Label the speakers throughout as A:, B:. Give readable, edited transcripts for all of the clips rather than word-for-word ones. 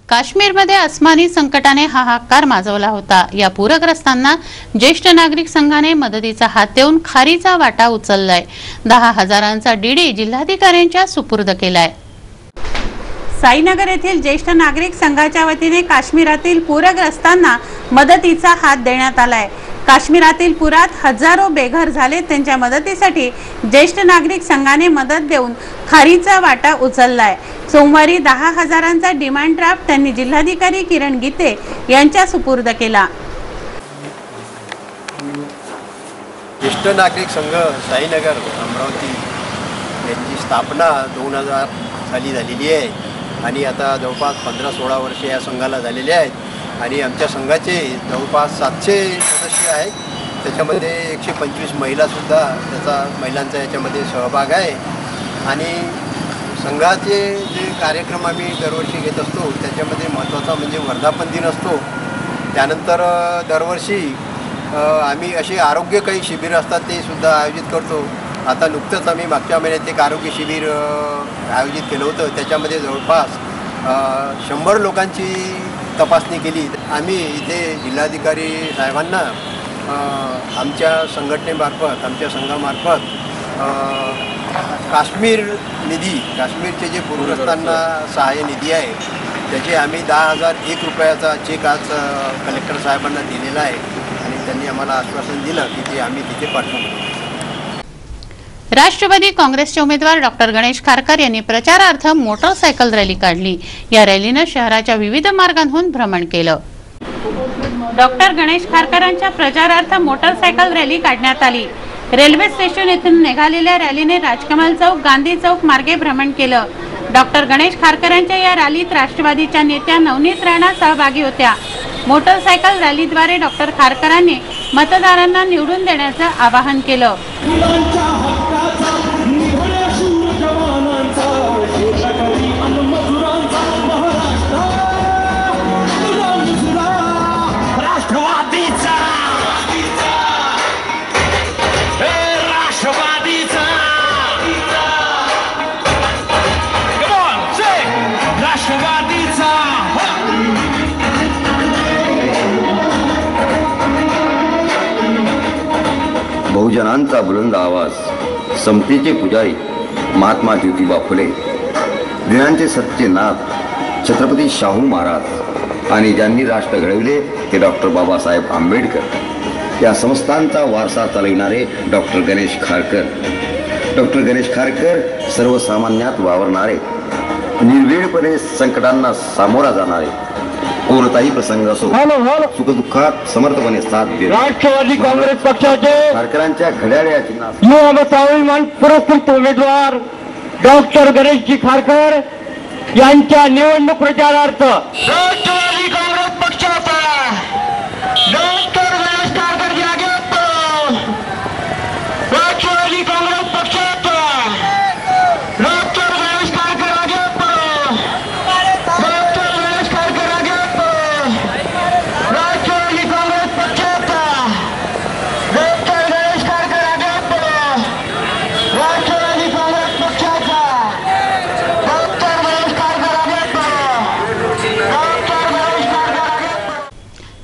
A: काश्मीरमध्ये अस्मानी संकटाने हाहाकार माजवला होता। या पूरग्रस्तांना ज्येष्ठ नागरिक संघाने मदतीचा हात देऊन खारीचा वाटा उचललाय। 10,000चा डीडी जिल्हाधिकाऱ्यांच्या सुपूर्द केलाय। साईनगर येथील ज्येष्ठ नागरिक संघाच्या वतीने काश्मीरातील पूरग्रस्तांना मदतीचा हात देण्यात आलाय। काश्मीरातील पुरात हजारो बेघर झाले, त्यांच्या मदतीसाठी ज्येष्ठ नागरिक संघाने मदत देऊन खारीचा वाटा उचललाय। सोमवारी 10,000चा डिमांड ड्राफ्ट त्यांनी जिल्हाधिकारी किरण गीते यांच्या सुपूर्द केला।
B: ज्येष्ठ नागरिक संघ साईनगर अमरावती यांची स्थापना 2000 साली झालेली आहे आणि आता जवळपास 15-16 वर्षे या संघाला झालेले आहेत आणि आमच्या संघाचे जवळपास 700 सदस्य आहेत। त्याच्यामध्ये 125 महिलासुद्धा महिलांचा याच्यामध्ये सहभाग आहे आणि संघाचे जे कार्यक्रम आम्ही दरवर्षी घेत असतो त्याच्यामध्ये महत्त्वाचा म्हणजे वर्धापन दिन असतो। त्यानंतर दरवर्षी आम्ही असे आरोग्य काही शिबिर असतात ते सुद्धा आयोजित करतो। आता नुकतंच आम्ही मागच्या महिन्यात एक आरोग्य शिबिर आयोजित केलं होतं। त्याच्यामध्ये जवळपास 100 लोकांची तपासणी केली। आम्ही इथे जिल्हाधिकारी साहेबांना आमच्या संघटनेमार्फत आमच्या संघामार्फत काश्मीर निधी काश्मीरचे जे पूरग्रस्तांना सहाय्य निधी आहे त्याचे आम्ही 10,001 रुपयाचा चेक आज कलेक्टर साहेबांना दिलेला आहे आणि त्यांनी आम्हाला आश्वासन दिलं की ते आम्ही तिथे पाठवू।
A: राष्ट्रवादी काँग्रेसचे उमेदवार डॉक्टर गणेश खारकर यांनी प्रचारार्थ मोटरसायकल रॅली काढली। या रॅलीने शहराच्या विविध मार्गांहून भ्रमण केलं। डॉक्टर गणेश खारकरांच्या प्रचारार्थ मोटरसायकल रॅली काढण्यात आली। रेल्वे स्टेशन येथून निघालेल्या रॅलीने राजकमल चौक, गांधी चौक मार्गे भ्रमण केलं। डॉक्टर गणेश खारकरांच्या या रॅलीत राष्ट्रवादीच्या नेत्या नवनीत राणा सहभागी होत्या। मोटरसायकल रॅलीद्वारे डॉक्टर खारकरांनी मतदारांना निवडून देण्याचं आवाहन केलं।
C: बहुजनांचा बुलंद आवाज, समतेचे पुजारी महात्मा ज्योतिबा फुले, ज्ञानांचे सच्चे नाथ छत्रपती शाहू महाराज आणि ज्यांनी राष्ट्र घडविले ते डॉक्टर बाबासाहेब आंबेडकर या संस्थांचा वारसा चालविणारे डॉक्टर गणेश खारकर। डॉक्टर गणेश खारकर सर्वसामान्यात वावरणारे, निर्भीडपणे संकटांना सामोरा जाणारे, कोणताही प्रसंग असो सुखदुःखात समर्थपणे साथ देत
D: राष्ट्रवादी काँग्रेस पक्षाचे
C: खारकरांच्या घड्याळ या चिन्हात
D: युवा स्वाभिमान पुरस्कृत उमेदवार डॉक्टर गणेशजी खारकर यांच्या निवडणूक प्रचारार्थ राष्ट्रवादी काँग्रेस पक्षाचा डॉक्टर गणेश खारकर राष्ट्रवादी काँग्रेस पक्षाचा डॉक्टर गणेश खारकर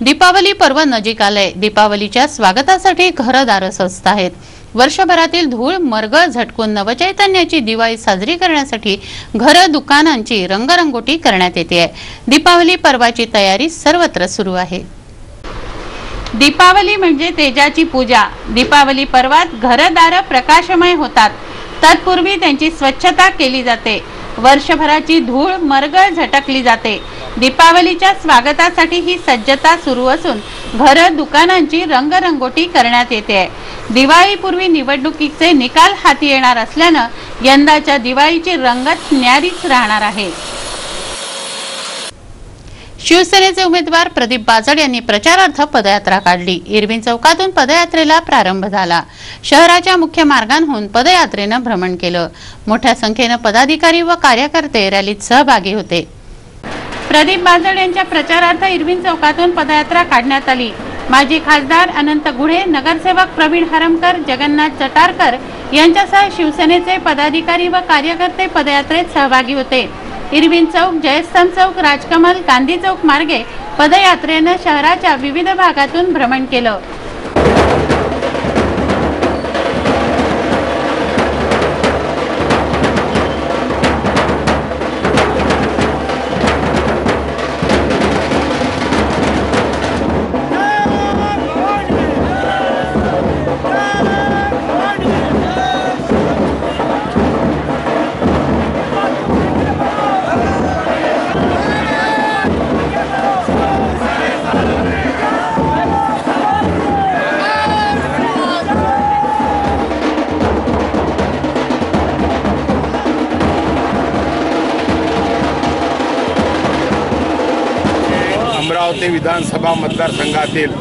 A: दीपावली पर्व नजीक आलंय। दीपावलीच्या स्वागतासाठी घरदार सजत आहेत। वर्षभरातील धूळ मर्ग झटकून नवचैतन्याची दिवाळी साजरी करण्यासाठी घर दुकानांची रंगरंगोटी करण्यात येते। दीपावली पर्वाची तयारी सर्वत्र सुरू आहे। दीपावली म्हणजे तेजाची पूजा। दीपावली पर्वात घरदार प्रकाशमय होतात। तत्पूर्वी त्यांची स्वच्छता केली जाते। वर्षभराची धूळ मर्ग झटकली जाते। दीपावलीच्या स्वागतासाठी ही सज्जता सुरू असून घर दुकानांची रंगरंगोटी करण्यात येते। दिवाळीपूर्वी निवडणुकीचे निकाल हाती येणार असल्यानं यंदाच्या दिवाळीची रंगत न्यारीच राहणार आहे। शिवसेनेचे उमेदवार प्रदीप बाजड यांनी प्रचारार्थ पदयात्रा काढली। इरविन चौकातून पदयात्रेला प्रारंभ झाला। शहराच्या मुख्य मार्गांहून पदयात्रेनं भ्रमण केलं। मोठ्या संख्येनं पदाधिकारी व कार्यकर्ते रॅलीत सहभागी होते। प्रदीप बाजड यांच्या प्रचारार्थ इरविन चौकातून पदयात्रा काढण्यात आली। माजी खासदार अनंत गुढे, नगरसेवक प्रवीण हरमकर, जगन्नाथ जटारकर यांच्यासह शिवसेनेचे पदाधिकारी व कार्यकर्ते पदयात्रेत सहभागी होते। इरविन चौक, जयस्तंभ चौक, राजकमल, गांधी चौक मार्गे पदयात्रेनं शहराच्या विविध भागातून भ्रमण केलं.
E: अमरावती विधानसभा मतदारसंघातील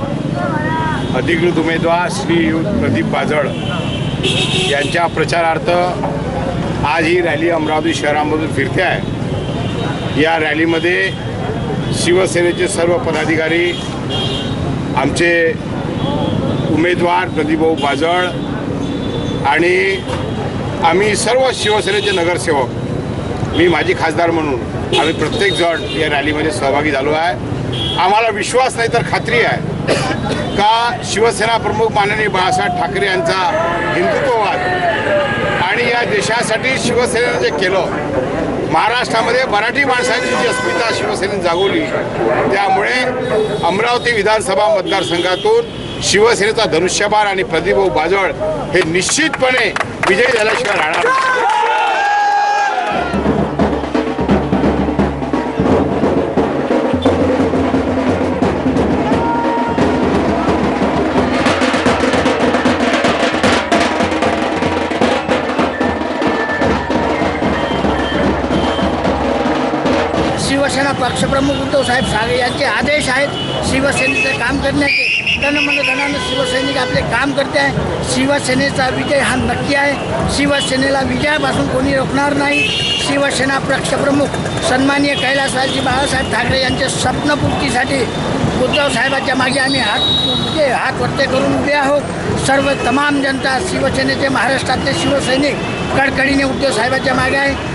E: अधिकृत उमेदवार श्री प्रदीप बाजळ यांच्या प्रचारार्थ आज ही रॅली अमरावती शहरामधून फिरते आहे. या रॅलीमध्ये शिवसेनेचे सर्व पदाधिकारी, आमचे उमेदवार प्रदीपभाऊ बाजळ आणि आम्ही सर्व शिवसेनेचे नगरसेवक, मी माजी खासदार म्हणून आम्ही प्रत्येकजण या रॅलीमध्ये सहभागी झालो आहे. आम्हाला विश्वास नाही तर खात्री आहे का शिवसेना प्रमुख माननीय बाळासाहेब ठाकरे यांचा हिंदुत्ववाद आणि या देशासाठी शिवसेनेनं जे केलं, महाराष्ट्रामध्ये मराठी माणसांची जी अस्मिता शिवसेनेने जागवली, त्यामुळे अमरावती विधानसभा मतदारसंघातून शिवसेनेचा धनुष्यबाण आणि प्रदीपभाऊ बाजळ हे निश्चितपणे विजयी झाल्याशिवाय राहणार.
F: शिवसेना पक्षप्रमुख उद्धव साहेब ठाकरे यांचे आदेश आहेत शिवसेनेचे काम करण्याचे. धनानं शिवसैनिक आपले काम करते आहे. शिवसेनेचा विजय हा नक्की आहे. शिवसेनेला विजयापासून कोणी रोखणार नाही. शिवसेना पक्षप्रमुख सन्माननीय कैलासरावजी बाळासाहेब ठाकरे यांच्या स्वप्नपूर्तीसाठी उद्धव साहेबांच्या मागे आम्ही हात वरते करून उभे आहोत. सर्व तमाम जनता शिवसेनेचे, महाराष्ट्रातले शिवसैनिक कडकडीने उद्धव साहेबांच्या मागे आहे.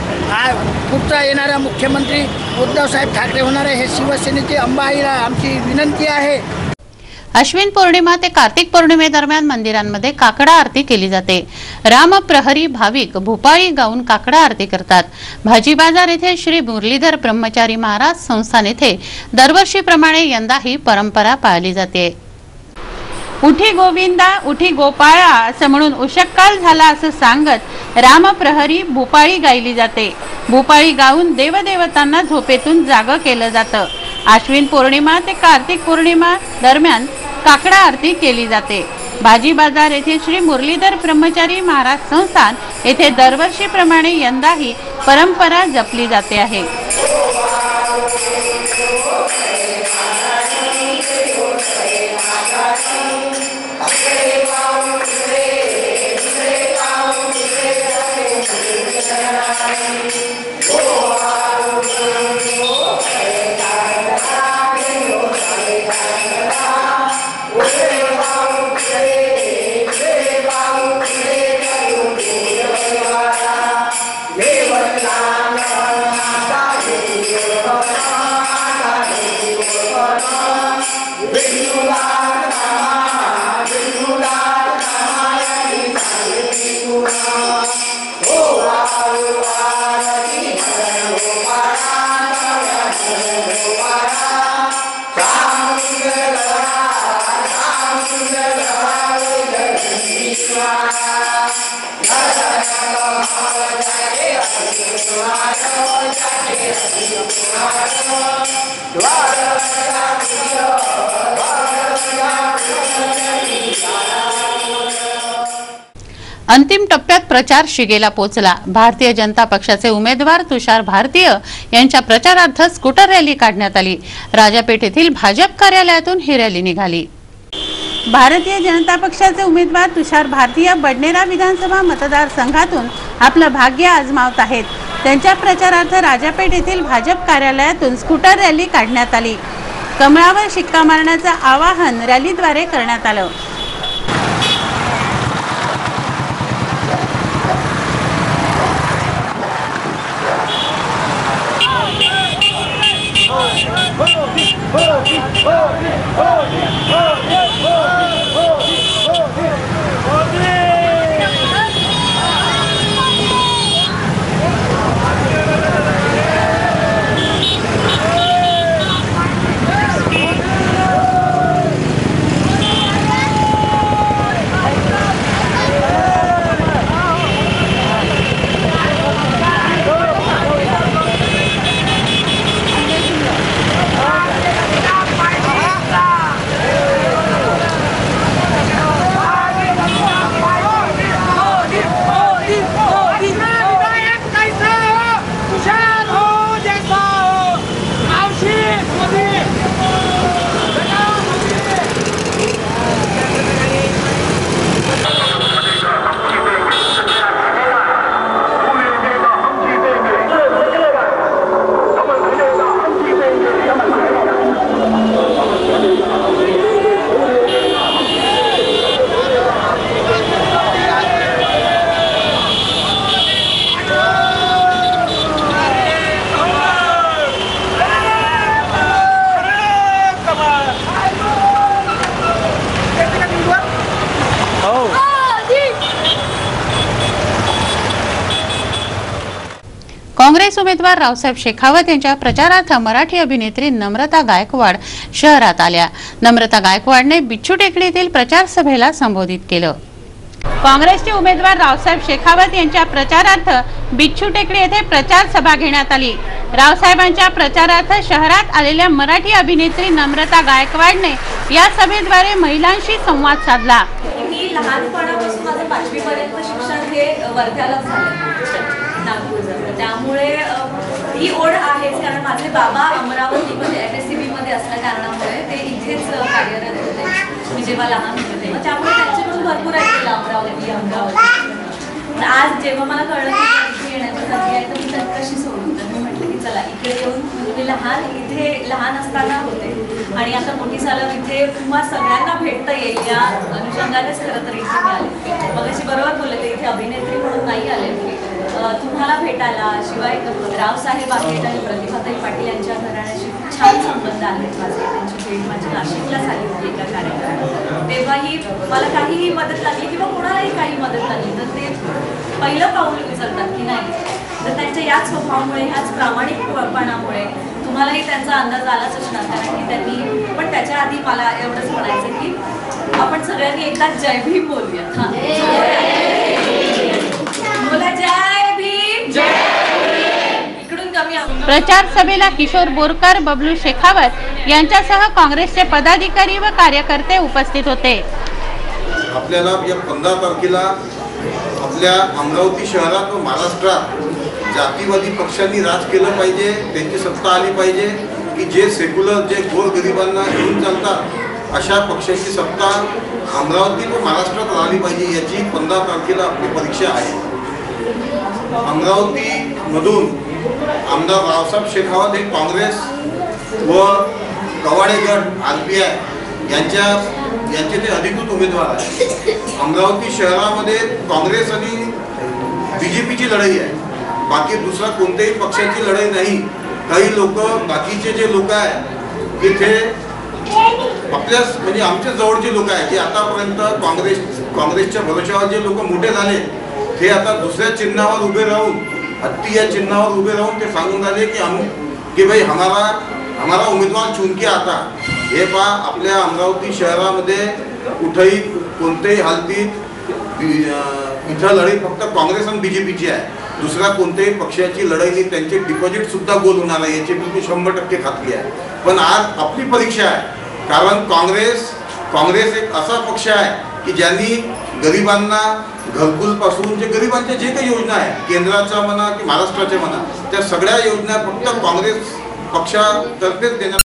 F: पुढचा येणारा मुख्यमंत्री उद्धव साहेब ठाकरे होणार आहे, हे शिवसेनेचे अंबाईला आमची विनंती आहे.
A: अश्विन पौर्णिमा ते कार्तिक पौर्णिमेदरम्यान मंदिरांमध्ये काकडा आरती केली जाते. रामप्रहरी भाविक भूपाळी गाऊन काकडा आरती करतात. भाजी बाजार येथे श्री मुरलीधर ब्रह्मचारी महाराज संस्थान येथे दरवर्षीप्रमाणे यंदाही परंपरा पाळली जाते. उठी गोविंदा उठी गोपाळा असं म्हणून उषक्काल झाला असं सांगत रामप्रहरी भूपाळी गायली जाते. भूपाळी गाऊन देवदेवतांना झोपेतून जागं केलं जातं. अश्विन पौर्णिमा ते कार्तिक पौर्णिमा दरम्यान काकडा आरती केली जाते. भाजी बाजार येथे श्री मुरलीधर ब्रह्मचारी महाराज संस्थान येथे दरवर्षीप्रमाणे यंदाही परंपरा जपली जाते आहे. अंतिम टप्प्यात प्रचार शिगेला पोहोचला. भारतीय जनता पक्षाचे उमेदवार तुषार भारतीय यांच्या प्रचारार्थ स्कूटर रॅली काढण्यात आली. राजापेठ येथील भाजप कार्यालयातून ही रॅली निघाली. भारतीय जनता पक्षाचे उमेदवार तुषार भारतीय बडनेरा विधानसभा मतदारसंघातून आपलं भाग्य आजमावत आहेत. त्यांच्या प्रचारार्थ राजापेठ येथील भाजप कार्यालयातून स्कूटर रॅली काढण्यात आली. कमळावर शिक्का मारण्याचं आवाहन रॅलीद्वारे करण्यात आलं. काँग्रेस उमेदवार रावसाहेब शेखावत यांच्या प्रचारार्थ मराठी अभिनेत्री नम्रता गायकवाड शहरात आल्या। नम्रता गायकवाडने बिच्छू टेकडीतील प्रचार सभेला संबोधित केलं। काँग्रेसचे उमेदवार रावसाहेब शेखावत यांच्या प्रचारार्थ बिच्छू टेकडी येथे प्रचार सभा घेण्यात आली। रावसाहेबांच्या प्रचारार्थ शहरात आलेल्या मराठी अभिनेत्री नम्रता गायकवाडने या सभेद्वारे महिलांशी संवाद साधला।
G: मी लहानपणापासून माझं 5वी पर्यंत शिक्षण हे वर्ध्याला झालं नागपूरचं, त्यामुळे ही ओढ आहेच, कारण माझे बाबा अमरावतीमध्ये FSCB मध्ये असल्या कारणामुळे ते इथेच कार्यरत होते मी जेव्हा लहान होते तेव्हा, त्यामुळे त्यांच्याकडून भरपूर ऐकलेलं अमरावती। आज जेव्हा मला कळलं की इथे येण्याची संधी आहे तर मी कशी सोडून, तर मी म्हटलं की चला इकडे येऊन मी इथे लहान असताना होते आणि आता मोठी झालं इथे तुम्हा सगळ्यांना भेटता येईल या अनुषंगानेच खरं तर इथे मी आले। मग अशी बरोबर बोलले ते इथे अभिनेत्री म्हणून नाही आले, तुम्हाला भेटायला, शिवाय रावसाहेब आहेत आणि प्रतिभाताई पाटील यांच्या घराण्याशी खूप छान संबंध आहेत माझे। त्यांची भेट माझी नाशिकला झाली होती एका कार्यक्रमात, तेव्हाही मला काहीही मदत लागली किंवा कोणालाही काही मदत लागली तर ते पहिलं पाऊल उचलतात की नाही, तर त्यांच्या याच स्वभावामुळे ह्याच प्रामाणिकपणामुळे तुम्हालाही त्यांचा अंदाज आलाच असणार, कारण की त्यांनी पण त्याच्या आधी मला एवढंच म्हणायचं की आपण सगळ्यांनी एकदा जय भीम बोलूया।
A: प्रचार सभेला किशोर बोरकर, बबलू शेखावत यांच्यासह काँग्रेसचे पदाधिकारी व कार्यकर्ते उपस्थित होते।
H: आपल्याला या 15 तारखेला आपल्या अमरावती शहरात व महाराष्ट्रात जातीवादी पक्षांनी राज केलं पाहिजे, त्यांची सत्ता आली पाहिजे की जे सेक्युलर, जे गोरगरिबांना घेऊन चालतात अशा पक्षाची सत्ता अमरावती व महाराष्ट्रात आली पाहिजे, याची 15 तारखेला आपली परीक्षा आहे। अमरावतीमधून आमदार रावसाहेब शेखावत हे काँग्रेस व कवाडे गट RPI यांचे ते अधिकृत उमेदवार आहेत। अमरावती शहरामध्ये काँग्रेस आणि BJPची लढाई आहे, बाकी दुसरा कोणत्याही पक्षाची लढाई नाही। काही लोक, बाकीचे जे लोक आहेत तिथे आपल्या म्हणजे आमच्या जवळचे लोक आहेत जे आतापर्यंत काँग्रेसच्या भरोशावर जे लोक मोठे झाले ते आता दुसऱ्या चिन्हावर उभे राहून, हत्ती या चिन्हावर उभे राहून ते सांगून आले की भाई हमारा उमेदवार चुन के आता। हे पहा, आपल्या अमरावती शहरामध्ये कुठेही कोणत्याही हालतीत इथं लढाई फक्त काँग्रेस आणि BJPची आहे, दुसऱ्या कोणत्याही पक्षाची लढाई नाही। त्यांचे डिपॉझिट सुद्धा गोल होणार आहे याची बिलकुल 100% खात्री आहे। पण आज आपली परीक्षा आहे, कारण काँग्रेस एक असा पक्ष आहे की ज्यांनी गरिबांना घरकुलपासून जे गरिबांच्या जे काही योजना आहे, केंद्राच्या म्हणा की महाराष्ट्राच्या म्हणा, त्या सगळ्या योजना फक्त काँग्रेस पक्षातर्फेच देण्यात